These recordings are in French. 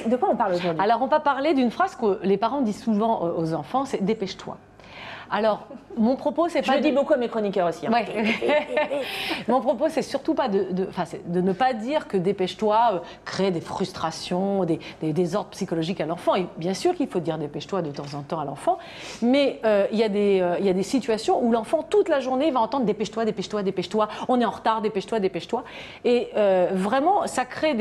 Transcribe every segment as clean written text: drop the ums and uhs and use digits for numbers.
De quoi on parle aujourd'hui? Alors, on va parler d'une phrase que les parents disent souvent aux enfants, c'est « dépêche-toi ». Alors, mon propos, c'est pas... Je le dis beaucoup à mes chroniqueurs aussi. Hein. Ouais. Mon propos, c'est surtout pas de ne pas dire que dépêche-toi crée des frustrations, des désordres psychologiques à l'enfant. Et bien sûr qu'il faut dire dépêche-toi de temps en temps à l'enfant, mais il y a des situations où l'enfant, toute la journée, va entendre dépêche-toi, dépêche-toi, dépêche-toi, on est en retard, dépêche-toi, dépêche-toi. Et vraiment, ça crée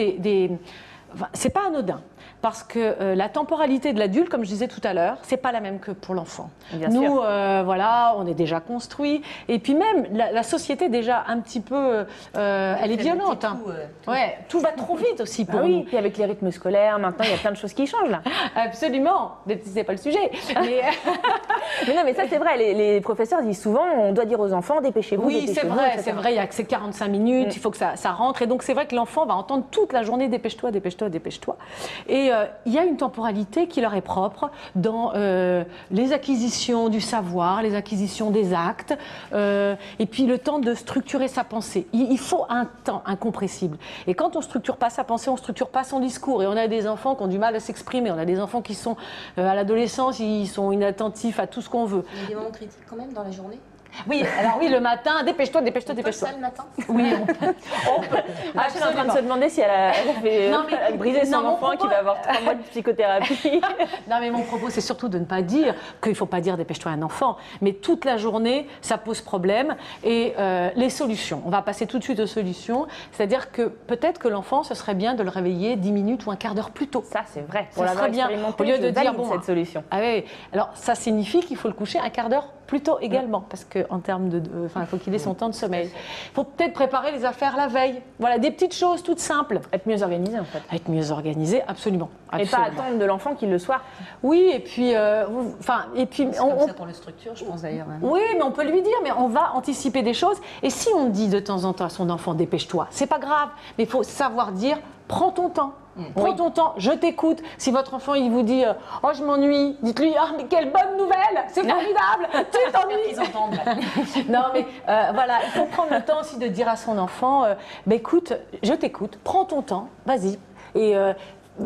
Enfin, c'est pas anodin, parce que la temporalité de l'adulte, comme je disais tout à l'heure, c'est pas la même que pour l'enfant. Nous, voilà, on est déjà construit, et puis même la société déjà un petit peu, elle est violente. Hein. Ouais, tout va trop vite aussi pour nous. Oui, puis avec les rythmes scolaires, maintenant il y a plein de choses qui changent là. Absolument, c'est pas le sujet. Mais, mais non, mais ça c'est vrai. Les professeurs disent souvent, on doit dire aux enfants dépêchez-vous. Oui, c'est vrai. Il y a que ces 45 minutes, il faut que ça rentre, et donc c'est vrai que l'enfant va entendre toute la journée dépêche-toi, dépêche-toi, dépêche-toi. Et il y a une temporalité qui leur est propre dans les acquisitions du savoir, les acquisitions des actes, et puis le temps de structurer sa pensée. Il faut un temps incompressible. Et quand on ne structure pas sa pensée, on ne structure pas son discours. Et on a des enfants qui ont du mal à s'exprimer. On a des enfants qui sont à l'adolescence, ils sont inattentifs à tout ce qu'on veut. Il y a des moments critiques quand même dans la journée? Oui, alors oui, le matin, dépêche-toi, dépêche-toi, dépêche-toi. Ça le matin? Oui, on peut. Je suis en train de se demander si elle a brisé son enfant qui va avoir 3 mois de psychothérapie. Non, mais mon propos, c'est surtout de ne pas dire qu'il ne faut pas dire dépêche-toi à un enfant, mais toute la journée, ça pose problème. Et les solutions, on va passer tout de suite aux solutions, c'est-à-dire que peut-être que l'enfant, ce serait bien de le réveiller 10 minutes ou un quart d'heure plus tôt. Ça, c'est vrai. Ça serait bien, au lieu de dire cette solution. Ah oui, alors ça signifie qu'il faut le coucher un quart d'heure plus tôt également, parce qu'en termes il faut qu'il ait son temps de sommeil. Il faut peut-être préparer les affaires la veille. Voilà, des petites choses toutes simples. Être mieux organisé en fait. Être mieux organisé, absolument. Et pas attendre de l'enfant qu'il le soit. Oui, et puis... c'est comme ça qu'on le structure, je pense d'ailleurs. Hein. Oui, mais on peut lui dire, mais on va anticiper des choses. Et si on dit de temps en temps à son enfant, dépêche-toi, c'est pas grave, mais il faut savoir dire, prends ton temps. Prends ton temps, je t'écoute. Si votre enfant il vous dit oh je m'ennuie, dites-lui ah mais quelle bonne nouvelle, c'est formidable, tu t'ennuies. Ils entendent. Non mais voilà, il faut prendre le temps aussi de dire à son enfant écoute, je t'écoute, prends ton temps, vas-y. Et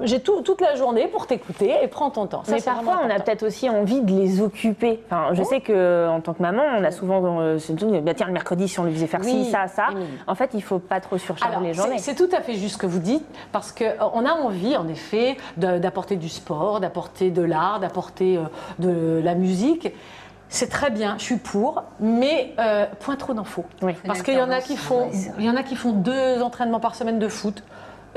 j'ai toute la journée pour t'écouter et prends ton temps. Ça, mais parfois, on a peut-être aussi envie de les occuper. Enfin, je sais qu'en tant que maman, on a souvent tiens, le mercredi, si on lui faisait faire ci, ça, ça. En fait, il ne faut pas trop surcharger les journées. C'est tout à fait juste ce que vous dites, parce qu'on a envie, en effet, d'apporter du sport, d'apporter de l'art, d'apporter de la musique. C'est très bien, je suis pour, mais point trop d'en faut. Oui. Parce qu'il y en a qui font 2 entraînements par semaine de foot.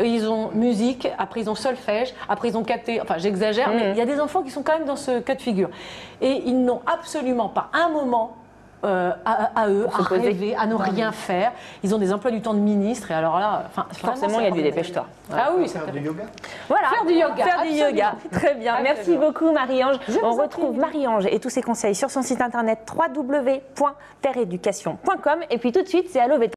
Ils ont musique, après ils ont solfège, après ils ont capté, enfin j'exagère, mais il y a des enfants qui sont quand même dans ce cas de figure. Et ils n'ont absolument pas un moment à eux, à rêver, à ne rien faire. Ils ont des emplois du temps de ministre, et alors là, forcément il y a du dépêche-toi. Ah oui, faire du yoga. Voilà, faire du yoga. Faire du yoga. Très bien. Merci beaucoup Marie-Ange. On retrouve Marie-Ange et tous ses conseils sur son site internet www.pereducation.com. Et puis tout de suite, c'est Allo VT.